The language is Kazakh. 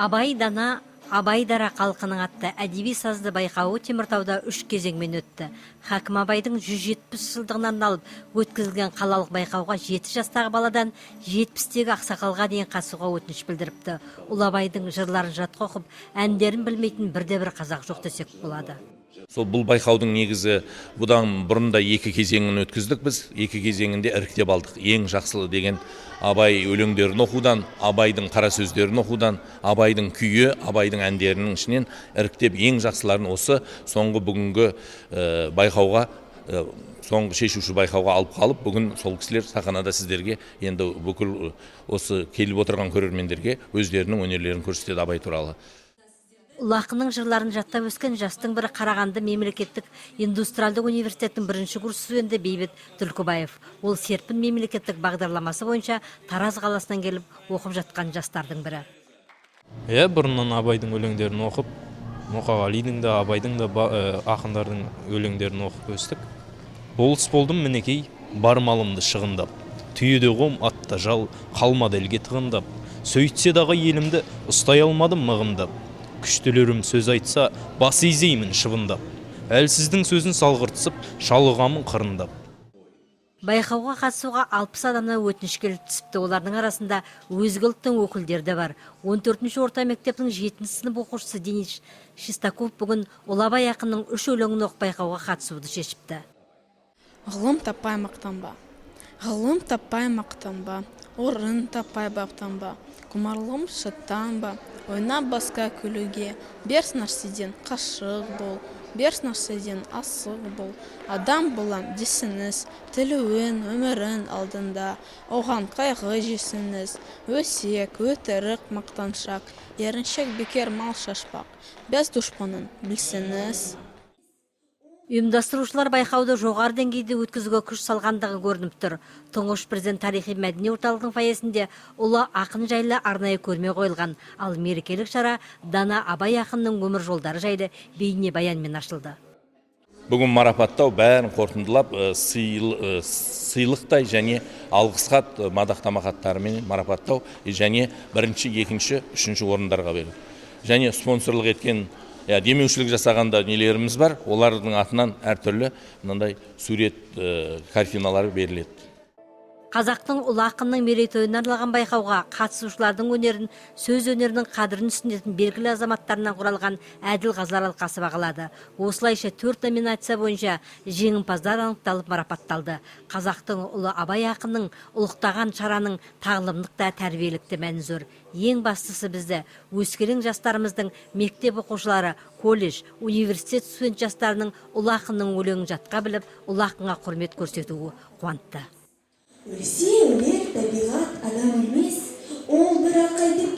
Абай дана, Абай дара қалқының атты әдеби сазды байқауы Теміртауда 3 кезеңмен өтті. Хакім Абайдың 170 жылдығынан алып өткізілген қалалық байқауға 7 жастағы баладан 70-тегі ақсақалға дейін қатысуға өтініш білдіріпті. Ұлы Абайдың жырларын жатқа оқып, әндерін білмейтін бірде-бір қазақ жоқ десек болады. Сол бұл байқаудың негізі бұдан бұрында 2 кезеңін өткіздік біз. 2 кезеңінде іріктеп алдық. Ең жақсылы деген Абай өлеңдерін оқудан, Абайдың қара сөздерін оқудан, Абайдың күйі, Абайдың әндерінің ішінен іріктеп ең жақсыларын осы соңғы бүгінгі байқауға, соңғы шешуші байқауға алып қалып, бүгін сол кісілер сахнада сіздерге, енді бүкіл осы келіп отырған көрермендерге өздерінің өнерлерін көрсетеді Абай туралы. Ұлы ақынның жырларын жаттап өскен жастың бірі Қарағанды мемлекеттік индустриалдық университеттің 1-ші курс студенті Бейбіт Түлкібаев. Ол серпін мемлекеттік бағдарламасы бойынша Тараз қаласынан келіп оқып жатқан жастардың бірі. Бұрыннан Абайдың өлеңдерін оқып, Мұқағалидың да, Абайдың да ақындардың өлеңдерін оқып өстік. Болыс болдым мінекей, бар малымды шығындап, түйеде қом, атта жал, қалмады елге тығындап, сөйтсе дағы елімді ұстай алмадым мығымдап. Күштілерім сөз айтса, бас изеймін шыбындап. Әлсіздің сөзін салғыртысып, шалығамын қырындап. Байқауға қатысуға 60 адамнан өтініш келіп түсіпті. Олардың арасында өзге ұлттың өкілдері де бар. 14-ші орта мектептің 7-ші сынып оқушысы Денис Шестаков бүгін Ұлы Абай ақынның 3 өлеңін оқып байқауға қатысуды шешіпті. Ғылым таппай мақтанба, ғылым таппай мақтанба, орын таппай баптанба, құмарлығым шаттанба. Ойнап басқа күлуге, берс нәрседен қашық бол, берс нәрседен асық бол. Адам болам десіңіз, тілуін, өмірін алдында, оған қайғы жесіңіз. Өсек, өтірік мақтаншақ, еріншек бекер мал шашпақ, без дұшпанын білсіңіз. Ұйымдастырушылар байқауды жоғары деңгейде өткізуге күш салғандығы көрініп тұр. Тұңғыш президент тарихи мәдени орталығының фойесінде ұлы ақын жайлы арнайы көрме қойылған, ал мерекелік шара дана Абай ақынның өмір жолдары жайлы бейне баянмен ашылды. Бүгін марапаттау бәрін қорытындылап, сыйлықтай және алғыс хат, мадақтама хаттарымен марапаттау және 1-ші, 2-ші, 3-ші орындарға беру. Және спонсорлық еткен демеушілік жасағанда нелеріміз бар, олардың атынан әртүрлі мынандай сурет картиналары беріледі. Қазақтың ұлы ақынның мерейтойына арналған байқауға қатысушылардың өнерін, сөз өнерінің қадірін түсінетін белгілі азаматтарынан құралған әділ қазылар алқасы бағалады. Осылайша 4 номинация бойынша жеңімпаздар анықталып марапатталды. Қазақтың ұлы Абай ақынның ұлықтаған шараның тағылымдық та тәрбиелік те мәні зор. Ең бастысы бізді өскелең жастарымыздың мектеп оқушылары, колледж, университет студент жастарының ұлы ақынның өлеңін жатқа біліп, ұлы ақынға құрмет көрсетуі қуантты. Өлсе өлер табиғат адам өлмес, ол бірақ қайтып